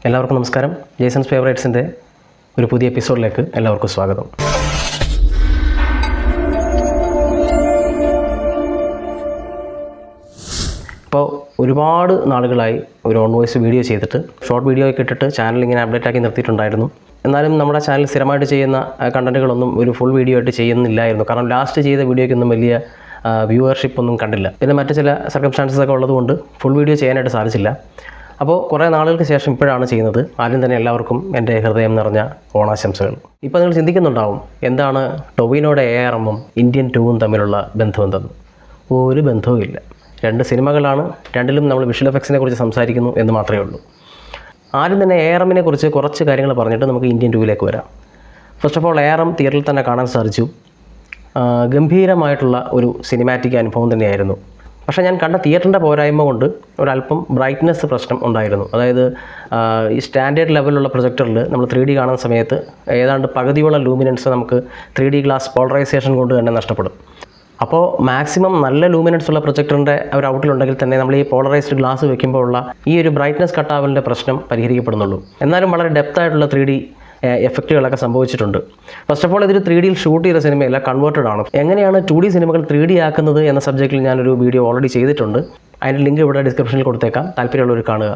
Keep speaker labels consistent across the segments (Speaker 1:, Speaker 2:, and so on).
Speaker 1: എല്ലാവർക്കും നമസ്കാരം. ജേസൺസ് ഫേവറേറ്റ്സിൻ്റെ ഒരു പുതിയ എപ്പിസോഡിലേക്ക് എല്ലാവർക്കും സ്വാഗതം. ഇപ്പോൾ ഒരുപാട് നാളുകളായി ഒരു ഓൺ വോയിസ് വീഡിയോ ചെയ്തിട്ട് ഷോർട്ട് വീഡിയോ ഒക്കെ ഇട്ടിട്ട് ചാനൽ ഇങ്ങനെ അപ്ഡേറ്റ് ആക്കി നിർത്തിയിട്ടുണ്ടായിരുന്നു. എന്നാലും നമ്മുടെ ചാനൽ സ്ഥിരമായിട്ട് ചെയ്യുന്ന കണ്ടൻറ്റുകളൊന്നും ഒരു ഫുൾ വീഡിയോ ആയിട്ട് ചെയ്യുന്നില്ലായിരുന്നു. കാരണം ലാസ്റ്റ് ചെയ്ത വീഡിയോയ്ക്കൊന്നും വലിയ വ്യൂവർഷിപ്പ് ഒന്നും കണ്ടില്ല. പിന്നെ മറ്റു ചില സർക്കംസ്റ്റാൻസസ് ഒക്കെ ഉള്ളതുകൊണ്ട് ഫുൾ വീഡിയോ ചെയ്യാനായിട്ട് സാധിച്ചില്ല. അപ്പോൾ കുറേ നാളുകൾക്ക് ശേഷം ഇപ്പോഴാണ് ചെയ്യുന്നത്. ആദ്യം തന്നെ എല്ലാവർക്കും എൻ്റെ ഹൃദയം നിറഞ്ഞ ഓണാശംസകൾ. ഇപ്പോൾ നിങ്ങൾ ചിന്തിക്കുന്നുണ്ടാവും, എന്താണ് ടൊവിനോയുടെ ARMഉം ഇന്ത്യൻ 2ഉം തമ്മിലുള്ള ബന്ധമെന്തെന്ന്. ഒരു ബന്ധവും ഇല്ല. രണ്ട് സിനിമകളാണ്, രണ്ടിലും നമ്മൾ വിഷ്വൽ എഫക്ട്സിനെ കുറിച്ച് സംസാരിക്കുന്നു എന്ന് മാത്രമേ ഉള്ളൂ. ആദ്യം തന്നെ ARMനെ കുറിച്ച് കുറച്ച് കാര്യങ്ങൾ പറഞ്ഞിട്ട് നമുക്ക് ഇന്ത്യൻ 2ലേക്ക് വരാം. ഫസ്റ്റ് ഓഫ് ഓൾ ARM തിയേറ്ററിൽ തന്നെ കാണാൻ സാധിച്ചു. ഗംഭീരമായിട്ടുള്ള ഒരു സിനിമാറ്റിക് അനുഭവം തന്നെയായിരുന്നു. പക്ഷേ ഞാൻ കണ്ട തിയേറ്ററിൻ്റെ പോരായ്മ കൊണ്ട് ഒരല്പം ബ്രൈറ്റ്നെസ് പ്രശ്നം ഉണ്ടായിരുന്നു. അതായത് ഈ സ്റ്റാൻഡേർഡ് ലെവലിലുള്ള പ്രൊജക്ടറിൽ നമ്മൾ 3D കാണുന്ന സമയത്ത് ഏതാണ്ട് പകുതിയോളം ലൂമിനൻസ് നമുക്ക് 3D ഗ്ലാസ് പോളറൈസേഷൻ കൊണ്ട് തന്നെ നഷ്ടപ്പെടും. അപ്പോൾ മാക്സിമം നല്ല ലൂമിനൻസ് ഉള്ള പ്രൊജക്ടറിൻ്റെ ഒരു ഔട്ടിലുണ്ടെങ്കിൽ തന്നെ നമ്മൾ ഈ പോളറൈസ്ഡ് ഗ്ലാസ് വെക്കുമ്പോൾ ഉള്ള ഈ ഒരു ബ്രൈറ്റ്നെസ് കട്ടാവലിൻ്റെ പ്രശ്നം പരിഹരിക്കപ്പെടുന്നുള്ളൂ. എന്നാലും വളരെ ഡെപ്തായിട്ടുള്ള 3D എഫക്റ്റുകളൊക്കെ സംഭവിച്ചിട്ടുണ്ട്. ഫസ്റ്റ് ഓഫ് ഓൾ ഇതൊരു 3Dയിൽ ഷൂട്ട് ചെയ്ത സിനിമയല്ല, കൺവേർട്ടഡ് ആണ്. എങ്ങനെയാണ് 2D സിനിമകൾ 3D ആക്കുന്നത് എന്ന സബ്ജക്റ്റിൽ ഞാനൊരു വീഡിയോ ഓൾറെഡി ചെയ്തിട്ടുണ്ട്. അതിൻ്റെ ലിങ്ക് ഇവിടെ ഡിസ്ക്രിപ്ഷനിൽ കൊടുത്തേക്കാം, താല്പര്യമുള്ളവർ കാണുക.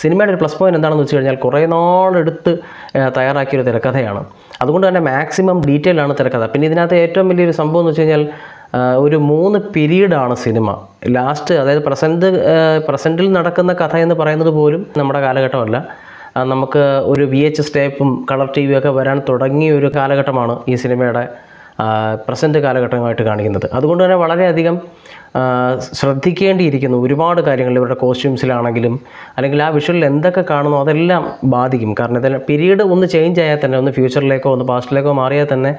Speaker 1: സിനിമയുടെ ഒരു പ്ലസ് പോയിന്റ് എന്താണെന്ന് വെച്ച് കഴിഞ്ഞാൽ കുറേ നാളെടുത്ത് തയ്യാറാക്കിയൊരു തിരക്കഥയാണ്. അതുകൊണ്ട് തന്നെ മാക്സിമം ഡീറ്റെയിൽ ആണ് തിരക്കഥ. പിന്നെ ഇതിനകത്ത് ഏറ്റവും വലിയൊരു സംഭവം എന്ന് വെച്ച് കഴിഞ്ഞാൽ ഒരു 3 പീരീഡാണ് സിനിമ. ലാസ്റ്റ്, അതായത് പ്രസൻറ്റിൽ നടക്കുന്ന കഥ എന്ന് പറയുന്നത് പോലും നമ്മുടെ കാലഘട്ടമല്ല. നമുക്ക് ഒരു VHS ടേപ്പും കളർ TV ഒക്കെ വരാൻ തുടങ്ങിയ ഒരു കാലഘട്ടമാണ് ഈ സിനിമയുടെ പ്രസൻറ്റ് കാലഘട്ടമായിട്ട് കാണിക്കുന്നത്. അതുകൊണ്ട് തന്നെ വളരെയധികം ശ്രദ്ധിക്കേണ്ടിയിരിക്കുന്നു ഒരുപാട് കാര്യങ്ങൾ. ഇവരുടെ കോസ്റ്റ്യൂംസിലാണെങ്കിലും അല്ലെങ്കിൽ ആ വിഷ്വലിൽ എന്തൊക്കെ കാണുന്നു അതെല്ലാം ബാധിക്കും. കാരണം ഇതെല്ലാം പീരീഡ് ഒന്ന് ചേഞ്ച് ആയാൽ തന്നെ, ഒന്ന് ഫ്യൂച്ചറിലേക്കോ ഒന്ന് പാസ്റ്റിലേക്കോ മാറിയാൽ തന്നെ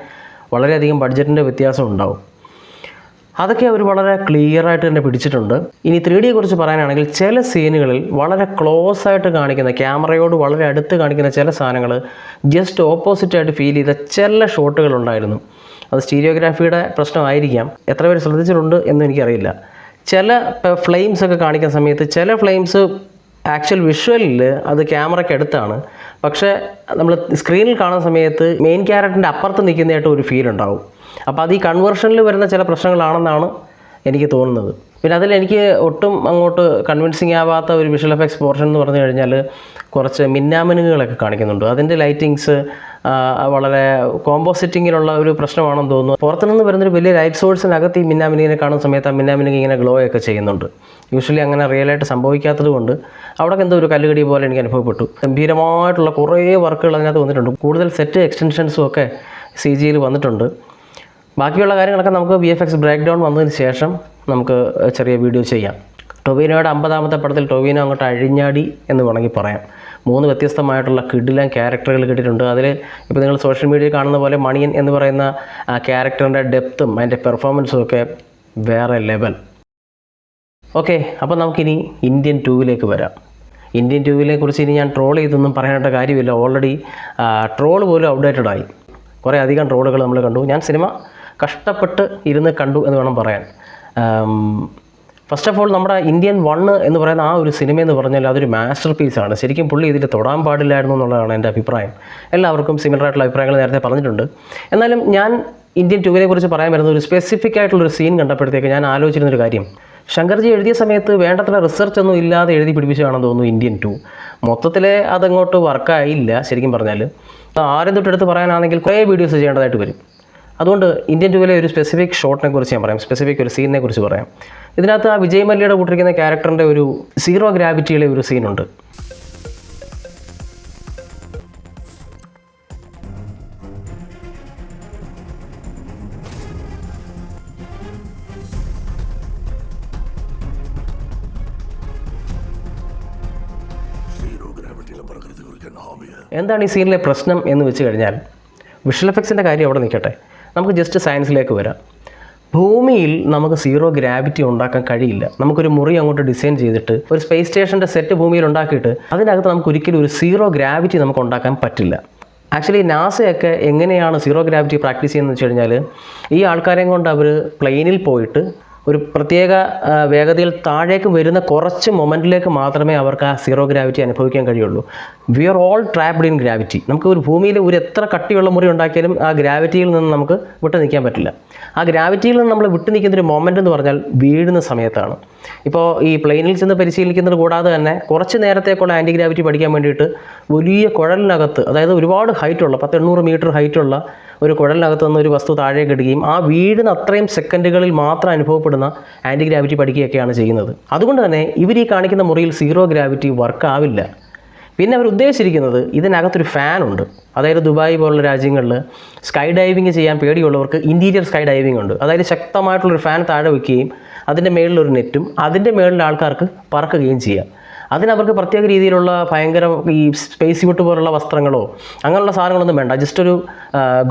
Speaker 1: വളരെയധികം ബഡ്ജറ്റിൻ്റെ വ്യത്യാസം ഉണ്ടാവും. അതൊക്കെ അവർ വളരെ ക്ലിയറായിട്ട് തന്നെ പിടിച്ചിട്ടുണ്ട്. ഇനി 3Dയെ കുറിച്ച് പറയാനാണെങ്കിൽ ചില സീനുകളിൽ വളരെ ക്ലോസ് ആയിട്ട് കാണിക്കുന്ന, ക്യാമറയോട് വളരെ അടുത്ത് കാണിക്കുന്ന ചില സാധനങ്ങൾ ജസ്റ്റ് ഓപ്പോസിറ്റായിട്ട് ഫീൽ ചെയ്ത ചില ഷോട്ടുകളുണ്ടായിരുന്നു. അത് സ്റ്റീരിയോഗ്രാഫിയുടെ പ്രശ്നമായിരിക്കാം. എത്ര പേര് ശ്രദ്ധിച്ചിട്ടുണ്ട് എന്ന് എനിക്കറിയില്ല. ചില ഫ്ലെയിംസ് ഒക്കെ കാണിക്കുന്ന സമയത്ത് ചില ഫ്ലെയിംസ് ആക്ച്വൽ വിഷ്വലിൽ അത് ക്യാമറയ്ക്ക് അടുത്താണ്, പക്ഷേ നമ്മൾ സ്ക്രീനിൽ കാണുന്ന സമയത്ത് മെയിൻ ക്യാരക്ടറിൻ്റെ അപ്പുറത്ത് നിൽക്കുന്നതായിട്ട് ഒരു ഫീൽ ഉണ്ടാവും. അപ്പോൾ അത് ഈ കൺവേർഷനിൽ വരുന്ന ചില പ്രശ്നങ്ങളാണെന്നാണ് എനിക്ക് തോന്നുന്നത്. പിന്നെ അതിൽ എനിക്ക് ഒട്ടും അങ്ങോട്ട് കൺവിൻസിങ് ആവാത്ത ഒരു വിഷ്വൽ എഫക്ട്സ് പോർഷൻ എന്ന് പറഞ്ഞു കഴിഞ്ഞാൽ കുറച്ച് മിന്നാമിനുകളൊക്കെ കാണിക്കുന്നുണ്ട്. അതിൻ്റെ ലൈറ്റിങ്സ് വളരെ കോമ്പോസിറ്റിങ്ങിലുള്ള ഒരു പ്രശ്നമാണെന്ന് തോന്നുന്നു. പുറത്തുനിന്ന് വരുന്നൊരു വലിയ ലൈറ്റ് സോഴ്സിനകത്ത് ഈ മിന്നാമിനിനെ കാണുന്ന സമയത്ത് ആ മിന്നാമിനിക്ക് ഇങ്ങനെ ഗ്ലോ ഒക്കെ ചെയ്യുന്നുണ്ട്. യൂഷ്വലി അങ്ങനെ റിയലായിട്ട് സംഭവിക്കാത്തത് കൊണ്ട് അവിടെ എന്തോ ഒരു കല്ലുകടി പോലെ എനിക്ക് അനുഭവപ്പെട്ടു. ഗംഭീരമായിട്ടുള്ള കുറേ വർക്കുകൾ അതിനകത്ത് വന്നിട്ടുണ്ട്. കൂടുതൽ സെറ്റ് എക്സ്റ്റൻഷൻസും ഒക്കെ CGയിൽ വന്നിട്ടുണ്ട്. ബാക്കിയുള്ള കാര്യങ്ങളൊക്കെ നമുക്ക് VFX ബ്രേക്ക് ഡൗൺ വന്നതിന് ശേഷം നമുക്ക് ചെറിയ വീഡിയോ ചെയ്യാം. ടൊവിനോയുടെ 50ാമത്തെ പടത്തിൽ ടൊവിനോ അങ്ങോട്ട് അഴിഞ്ഞാടി എന്ന് വേണമെങ്കിൽ പറയാം. 3 വ്യത്യസ്തമായിട്ടുള്ള കിടിലൻ ക്യാരക്ടറുകൾ കിട്ടിയിട്ടുണ്ട്. അതിൽ ഇപ്പോൾ നിങ്ങൾ സോഷ്യൽ മീഡിയയിൽ കാണുന്ന പോലെ മണിയൻ എന്ന് പറയുന്ന ആ ക്യാരക്ടറിൻ്റെ ഡെപ്തും അതിൻ്റെ പെർഫോമൻസും ഒക്കെ വേറെ ലെവൽ. ഓക്കെ, അപ്പോൾ നമുക്കിനി ഇന്ത്യൻ 2ലേക്ക് വരാം. ഇന്ത്യൻ 2നെ കുറിച്ച് ഇനി ഞാൻ ട്രോൾ ചെയ്തൊന്നും പറയാനായിട്ട് കാര്യമില്ല. ഓൾറെഡി ട്രോൾ പോലും ഔട്ട്ഡേറ്റഡ് ആയി. കുറേ അധികം ട്രോളുകൾ നമ്മൾ കണ്ടു. ഞാൻ സിനിമ കഷ്ടപ്പെട്ട് ഇരുന്ന് കണ്ടു എന്ന് വേണം പറയാൻ. ഫസ്റ്റ് ഓഫ് ഓൾ നമ്മുടെ ഇന്ത്യൻ 1 എന്ന് പറയുന്ന ആ ഒരു സിനിമ എന്ന് പറഞ്ഞാൽ അതൊരു മാസ്റ്റർ പീസാണ്. ശരിക്കും പുള്ളി ഇതിൽ തൊടാൻ പാടില്ലായിരുന്നു എന്നുള്ളതാണ് എൻ്റെ അഭിപ്രായം. എല്ലാവർക്കും സിമിലർ ആയിട്ടുള്ള അഭിപ്രായങ്ങൾ നേരത്തെ പറഞ്ഞിട്ടുണ്ട്. എന്നാലും ഞാൻ ഇന്ത്യൻ 2നെ കുറിച്ച് പറയാൻ വരുന്ന ഒരു സ്പെസിഫിക് ആയിട്ടുള്ളൊരു സീൻ കണ്ടപ്പോഴത്തേക്ക് ഞാൻ ആലോചിച്ചിരുന്നൊരു കാര്യം, ശങ്കർജി എഴുതിയ സമയത്ത് വേണ്ടത്ര റിസർച്ച് ഒന്നും ഇല്ലാതെ എഴുതി പിടിപ്പിച്ചതാണെന്ന് തോന്നുന്നു ഇന്ത്യൻ 2. മൊത്തത്തിലെ അതങ്ങോട്ട് വർക്കായില്ല ശരിക്കും പറഞ്ഞാൽ. ആരും തൊട്ടെടുത്ത് പറയാനാണെങ്കിൽ കുറേ വീഡിയോസ് ചെയ്യേണ്ടതായിട്ട് വരും. അതുകൊണ്ട് ഇന്ത്യൻ 2ലെ ഒരു സ്പെസിഫിക് ഷോട്ടിനെ കുറിച്ച് ഞാൻ പറയാം, സ്പെസിഫിക് ഒരു സീനിനെ കുറിച്ച് പറയാം. ഇതിനകത്ത് ആ വിജയ് മല്യയുടെ കൂട്ടിരിക്കുന്ന ക്യാരക്ടറിൻ്റെ ഒരു സീറോ ഗ്രാവിറ്റിയിലെ ഒരു സീനുണ്ട്. എന്താണ് ഈ സീനിലെ പ്രശ്നം എന്ന് വെച്ച് കഴിഞ്ഞാൽ, വിഷ്വൽ എഫക്ട്സിൻ്റെ കാര്യം അവിടെ നിൽക്കട്ടെ, നമുക്ക് ജസ്റ്റ് സയൻസിലേക്ക് വരാം. ഭൂമിയിൽ നമുക്ക് സീറോ ഗ്രാവിറ്റി ഉണ്ടാക്കാൻ കഴിയില്ല. നമുക്കൊരു മുറി അങ്ങോട്ട് ഡിസൈൻ ചെയ്തിട്ട് ഒരു സ്പേസ് സ്റ്റേഷൻ്റെ സെറ്റ് ഭൂമിയിൽ ഉണ്ടാക്കിയിട്ട് അതിനകത്ത് നമുക്ക് ഒരിക്കലും ഒരു സീറോ ഗ്രാവിറ്റി നമുക്ക് ഉണ്ടാക്കാൻ പറ്റില്ല. ആക്ച്വലി നാസയൊക്കെ എങ്ങനെയാണ് സീറോ ഗ്രാവിറ്റി പ്രാക്ടീസ് ചെയ്യുന്നത് വെച്ച് കഴിഞ്ഞാൽ, ഈ ആൾക്കാരെയും കൊണ്ട് അവർ പ്ലെയിനിൽ പോയിട്ട് ഒരു പ്രത്യേക വേഗതയിൽ താഴേക്ക് വരുന്ന കുറച്ച് മൊമെൻറ്റിലേക്ക് മാത്രമേ അവർക്ക് ആ സീറോ ഗ്രാവിറ്റി അനുഭവിക്കാൻ കഴിയുള്ളൂ. We are all trapped in gravity. നമുക്ക് ഒരു ഭൂമിയിൽ ഒരു എത്ര കട്ടിയുള്ള മുറി ഉണ്ടാക്കിയാലും ആ ഗ്രാവിറ്റിയിൽ നിന്ന് നമുക്ക് വിട്ടു നിൽക്കാൻ പറ്റില്ല. ആ ഗ്രാവിറ്റിയിൽ നിന്ന് നമ്മൾ വിട്ടു നിൽക്കുന്നൊരു മൊമെൻ്റ് എന്ന് പറഞ്ഞാൽ വീഴുന്ന സമയത്താണ്. ഇപ്പോൾ ഈ പ്ലെയിനിൽ ചെന്ന് പരിശീലിക്കുന്നത് കൂടാതെ തന്നെ കുറച്ച് നേരത്തേക്കുള്ള ആൻറ്റി ഗ്രാവിറ്റി പഠിക്കാൻ വേണ്ടിയിട്ട് വലിയ കുഴലിനകത്ത്, അതായത് ഒരുപാട് ഹൈറ്റുള്ള 800 മീറ്റർ ഹൈറ്റുള്ള ഒരു കുഴലിനകത്ത് നിന്ന് ഒരു വസ്തു താഴേക്ക് ഇടുകയും ആ വീഴുന്ന അത്രയും സെക്കൻഡുകളിൽ മാത്രം അനുഭവപ്പെടുന്ന ആൻറ്റി ഗ്രാവിറ്റി പഠിക്കുകയൊക്കെയാണ് ചെയ്യുന്നത്. അതുകൊണ്ട് തന്നെ ഇവർ ഈ കാണിക്കുന്ന മുറിയിൽ സീറോ ഗ്രാവിറ്റി വർക്ക് ആവില്ല. പിന്നെ അവർ ഉദ്ദേശിച്ചിരിക്കുന്നത് ഇതിനകത്തൊരു ഫാനുണ്ട്. അതായത് ദുബായ് പോലുള്ള രാജ്യങ്ങളിൽ സ്കൈ ഡൈവിങ് ചെയ്യാൻ പേടിയുള്ളവർക്ക് ഇൻറ്റീരിയർ സ്കൈ ഡൈവിംഗ് ഉണ്ട്. അതായത് ശക്തമായിട്ടുള്ളൊരു ഫാൻ താഴെ വയ്ക്കുകയും അതിൻ്റെ മേളിലൊരു നെറ്റും അതിൻ്റെ മേളിൽ ആൾക്കാർക്ക് പറക്കുകയും ചെയ്യാം. അതിനവർക്ക് പ്രത്യേക രീതിയിലുള്ള ഭയങ്കര ഈ സ്പേസ് സ്യൂട്ട് പോലുള്ള വസ്ത്രങ്ങളോ അങ്ങനെയുള്ള സാധനങ്ങളൊന്നും വേണ്ട. ജസ്റ്റ് ഒരു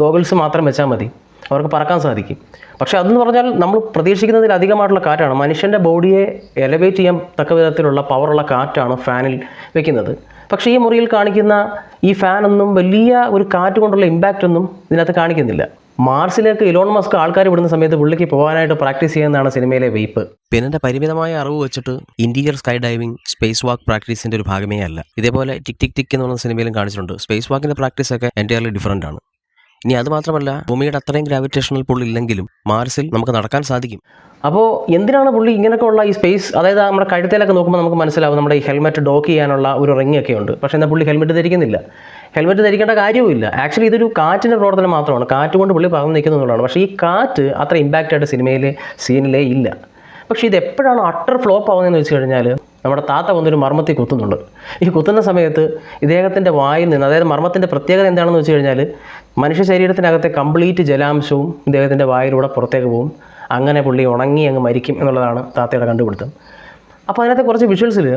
Speaker 1: ഗോഗിൾസ് മാത്രം വെച്ചാൽ മതി, അവർക്ക് പറക്കാൻ സാധിക്കും. പക്ഷേ അതെന്ന് പറഞ്ഞാൽ നമ്മൾ പ്രതീക്ഷിക്കുന്നതിൽ അധികമായിട്ടുള്ള കാറ്റാണ്. മനുഷ്യൻ്റെ ബോഡിയെ എലവേറ്റ് ചെയ്യാൻ തക്ക വിധത്തിലുള്ള പവറുള്ള കാറ്റാണ് ഫാനിൽ വെക്കുന്നത്. പക്ഷേ ഈ മുറിയിൽ കാണിക്കുന്ന ഈ ഫാനൊന്നും വലിയ ഒരു കാറ്റ് കൊണ്ടുള്ള ഇമ്പാക്റ്റ് ഒന്നും ഇതിനകത്ത് കാണിക്കുന്നില്ല. മാർസിലേക്ക് ഇലോൺ മസ്ക് ആൾക്കാർ വിടുന്ന സമയത്ത് പുള്ളിക്ക് പോകാനായിട്ട് പ്രാക്ടീസ് ചെയ്യുന്നതാണ് സിനിമയിലെ വെയ്പ്പ്. പിന്നെ എൻ്റെ പരിമിതമായ അറിവ് വെച്ചിട്ട് interior sky diving space walk പ്രാക്ടീസിൻ്റെ ഒരു ഭാഗമേ അല്ല. ഇതേപോലെ ടിക് ടിക് ടിക് എന്ന് പറഞ്ഞ സിനിമയിലും കാണിച്ചിട്ടുണ്ട്. സ്പേസ് വാക്കിൻ്റെ പ്രാക്ടീസൊക്കെ എൻറ്റയർലി ഡിഫറൻ്റ് ആണ്. ഇനി അത് മാത്രമല്ല, ഭൂമിയുടെ അത്രയും ഗ്രാവിറ്റേഷണൽ പുൾ ഇല്ലെങ്കിലും മാർസിൽ നമുക്ക് നടക്കാൻ സാധിക്കും. അപ്പോൾ എന്തിനാണ് പുള്ളി ഇങ്ങനെയൊക്കെ ഉള്ള ഈ സ്പേസ്, അതായത് നമ്മുടെ കഴുത്തേലൊക്കെ നോക്കുമ്പോൾ നമുക്ക് മനസ്സിലാവും നമ്മുടെ ഈ ഹെൽമെറ്റ് ഡോക്ക് ചെയ്യാനുള്ള ഒരു റിങ്ങൊക്കെ ഉണ്ട്. പക്ഷേ എന്നാൽ പുള്ളി ഹെൽമെറ്റ് ധരിക്കുന്നില്ല. ഹെൽമെറ്റ് ധരിക്കേണ്ട കാര്യവുമില്ല. ആക്ച്വലി ഇതൊരു കാറ്റിൻ്റെ പ്രവർത്തനം മാത്രമാണ്. കാറ്റ് കൊണ്ട് പുള്ളി പറന്ന് നിൽക്കുന്നതുകൊണ്ടാണ്. പക്ഷേ ഈ കാറ്റ് അത്ര ഇമ്പാക്റ്റായിട്ട് സിനിമയിലെ സീനിലേ ഇല്ല. പക്ഷേ ഇത് എപ്പോഴാണ് അട്ടർ ഫ്ലോപ്പ് ആവുന്നതെന്ന് വെച്ച് കഴിഞ്ഞാൽ നമ്മുടെ താത്ത വന്നൊരു മർമ്മത്തിൽ കുത്തുന്നുണ്ട്. ഈ കുത്തുന്ന സമയത്ത് ഇദ്ദേഹത്തിൻ്റെ വായിൽ നിന്ന്, അതായത് മർമ്മത്തിൻ്റെ പ്രത്യേകത എന്താണെന്ന് വെച്ച് കഴിഞ്ഞാൽ മനുഷ്യ ശരീരത്തിനകത്തെ കംപ്ലീറ്റ് ജലാംശവും ഇദ്ദേഹത്തിൻ്റെ വായിലൂടെ പുറത്തേക്ക് പോകും. അങ്ങനെ പുള്ളി ഉണങ്ങി അങ്ങ് മരിക്കും എന്നുള്ളതാണ് താത്തയുടെ കണ്ടുപിടുത്തം. അപ്പോൾ അതിനകത്ത് കുറച്ച് വിഷ്വൽസിൽ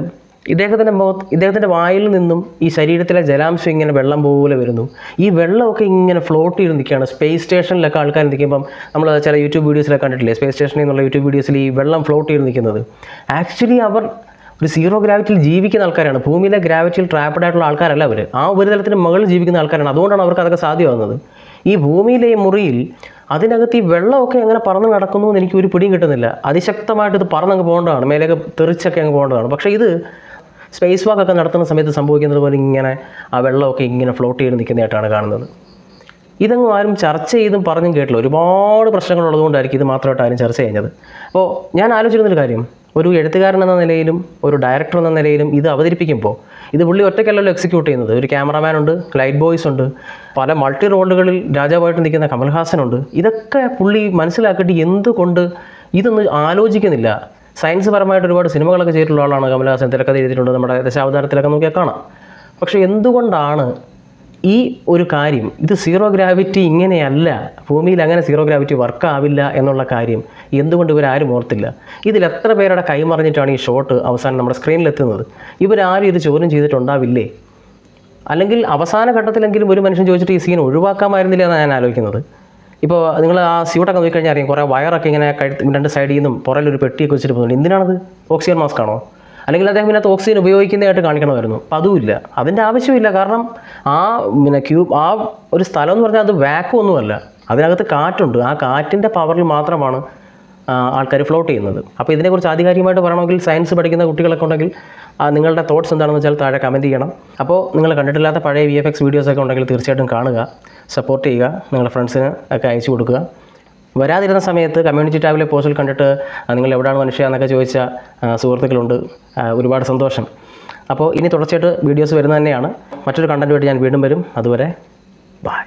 Speaker 1: ഇദ്ദേഹത്തിൻ്റെ വായിൽ നിന്നും ഈ ശരീരത്തിലെ ജലാംശം ഇങ്ങനെ വെള്ളം പോലെ വരുന്നു. ഈ വെള്ളമൊക്കെ ഇങ്ങനെ ഫ്ലോട്ട് ചെയ്ത് നിൽക്കുകയാണ്. സ്പേസ് സ്റ്റേഷനിലൊക്കെ ആൾക്കാർ നിൽക്കുമ്പം നമ്മൾ ചില യൂട്യൂബ് വീഡിയോസിലൊക്കെ കണ്ടിട്ടില്ലേ, സ്പേസ് സ്റ്റേഷനിൽ നിന്നുള്ള യൂട്യൂബ് വീഡിയോസിൽ ഈ വെള്ളം ഫ്ലോട്ട് ചെയ്ത് നിൽക്കുന്നത്. ആക്ച്വലി അവർ ഒരു സീറോ ഗ്രാവിറ്റിയിൽ ജീവിക്കുന്ന ആൾക്കാരാണ്. ഭൂമിയിലെ ഗ്രാവിറ്റിയിൽ ട്രാപ്പഡ് ആയിട്ടുള്ള ആൾക്കാരല്ല അവർ. ആ ഉപരിതലത്തിന് മുകളിൽ ജീവിക്കുന്ന ആൾക്കാരാണ്. അതുകൊണ്ടാണ് അവർക്ക് അതൊക്കെ സാധ്യമാകുന്നത്. ഈ ഭൂമിയിലെ മുറിയിൽ അതിനകത്ത് ഈ വെള്ളമൊക്കെ എങ്ങനെ പറന്ന് നടക്കുന്നു എന്ന് എനിക്ക് ഒരു പിടിയും കിട്ടുന്നില്ല. അതിശക്തമായിട്ട് ഇത് പറന്നങ്ങ് പോകേണ്ടതാണ്, മേലേക്ക് തെറിച്ചൊക്കെ അങ്ങ് പോകേണ്ടതാണ്. പക്ഷേ ഇത് സ്പേസ് വാക്കൊക്കെ നടത്തുന്ന സമയത്ത് സംഭവിക്കുന്നത് പോലെ ഇങ്ങനെ ആ വെള്ളമൊക്കെ ഇങ്ങനെ ഫ്ലോട്ട് ചെയ്ത് നിൽക്കുന്നതായിട്ടാണ് കാണുന്നത്. ഇതൊന്നും ആരും ചർച്ച ചെയ്തും പറഞ്ഞും കേട്ടില്ല. ഒരുപാട് പ്രശ്നങ്ങളുള്ളതുകൊണ്ടായിരിക്കും ഇത് മാത്രമായിട്ട് ആരും ചർച്ച ചെയ്യുന്നത്. അപ്പോൾ ഞാൻ ആലോചിച്ചിരുന്നൊരു കാര്യം, ഒരു എഴുത്തുകാരൻ എന്ന നിലയിലും ഒരു ഡയറക്ടർ എന്ന നിലയിലും ഇത് അവതരിപ്പിക്കുമ്പോൾ ഇത് പുള്ളി ഒറ്റയ്ക്കല്ലല്ലോ എക്സിക്യൂട്ട് ചെയ്യുന്നത്. ഒരു ക്യാമറാമാൻ ഉണ്ട്, ലൈറ്റ് ബോയ്സ് ഉണ്ട്, പല മൾട്ടി റോളുകളിൽ രാജാവായിട്ട് നിൽക്കുന്ന കമൽഹാസൻ ഉണ്ട്. ഇതൊക്കെ പുള്ളി മനസ്സിലാക്കിയിട്ട് എന്തുകൊണ്ട് ഇതൊന്നും ആലോചിക്കുന്നില്ല. സയൻസ് പരമായിട്ട് ഒരുപാട് സിനിമകളൊക്കെ ചെയ്തിട്ടുള്ള ആളാണ് കമൽഹാസൻ. തിരക്കഥ ചെയ്തിട്ടുണ്ട്, നമ്മുടെ ദശാവതാരത്തിലൊക്കെ നോക്കിയാൽ കാണാം. പക്ഷേ എന്തുകൊണ്ടാണ് ഈ ഒരു കാര്യം, ഇത് സീറോ ഗ്രാവിറ്റി ഇങ്ങനെയല്ല, ഭൂമിയിൽ അങ്ങനെ സീറോ ഗ്രാവിറ്റി വർക്കാവില്ല എന്നുള്ള കാര്യം എന്തുകൊണ്ട് ഇവരാരും ഓർത്തില്ല? ഇതിൽ എത്ര പേരുടെ കൈമറിഞ്ഞിട്ടാണ് ഈ ഷോട്ട് അവസാനം നമ്മുടെ സ്ക്രീനിലെത്തുന്നത്? ഇവരാരും ഇത് ചോദ്യം ചെയ്തിട്ടുണ്ടാവില്ലേ? അല്ലെങ്കിൽ അവസാന ഘട്ടത്തിലെങ്കിലും ഒരു മനുഷ്യൻ ചോദിച്ചിട്ട് ഈ സീൻ ഒഴിവാക്കാമായിരുന്നില്ല എന്നാണ് ഞാൻ ആലോചിക്കുന്നത്. ഇപ്പോൾ നിങ്ങൾ ആ സ്യൂട്ടൊക്കെ നോക്കിക്കഴിഞ്ഞാൽ അറിയാം, കുറേ വയറൊക്കെ ഇങ്ങനെ രണ്ട് സൈഡിൽ നിന്നും പുറകിലൊരു പെട്ടിയൊക്കെ വെച്ചിട്ട് പോകുന്നുണ്ട്. എന്തിനാണത്? ഓക്സിജൻ മാസ്ക് ആണോ? അല്ലെങ്കിൽ അദ്ദേഹം ഇതിനകത്ത് ഓക്സിജൻ ഉപയോഗിക്കുന്നതായിട്ട് കാണിക്കണമായിരുന്നു. അപ്പോൾ അതുമില്ല, അതിൻ്റെ ആവശ്യമില്ല. കാരണം ആ ആ ഒരു സ്ഥലം എന്ന് പറഞ്ഞാൽ അത് വാക്വം ഒന്നുമല്ല, അതിനകത്ത് കാറ്റുണ്ട്. ആ കാറ്റിൻ്റെ പവറിൽ മാത്രമാണ് ആൾക്കാർ ഫ്ലോട്ട് ചെയ്യുന്നത്. അപ്പോൾ ഇതിനെക്കുറിച്ച് ആധികാരികമായിട്ട് പറയണമെങ്കിൽ സയൻസ് പഠിക്കുന്ന കുട്ടികളൊക്കെ ഉണ്ടെങ്കിൽ നിങ്ങളുടെ തോട്ട്സ് എന്താണെന്ന് വെച്ചാൽ താഴെ കമൻറ്റ് ചെയ്യണം. അപ്പോൾ നിങ്ങൾ കണ്ടിട്ടില്ലാത്ത പഴയ VFX വീഡിയോസൊക്കെ ഉണ്ടെങ്കിൽ തീർച്ചയായിട്ടും കാണുക, സപ്പോർട്ട് ചെയ്യുക, നിങ്ങളുടെ ഫ്രണ്ട്സിന് ഒക്കെ അയച്ചു കൊടുക്കുക. വരാതിരുന്ന സമയത്ത് കമ്മ്യൂണിറ്റി ടാബിലെ പോസ്റ്റിൽ കണ്ടിട്ട് നിങ്ങൾ എവിടെയാണ് മനുഷ്യ എന്നൊക്കെ ചോദിച്ച സുഹൃത്തുക്കളുണ്ട്. ഒരുപാട് സന്തോഷം. അപ്പോൾ ഇനി തുടർച്ചയായിട്ട് വീഡിയോസ് വരുന്നത് തന്നെയാണ്. മറ്റൊരു കണ്ടൻറ്റുമായിട്ട് ഞാൻ വീണ്ടും വരും. അതുവരെ ബൈ.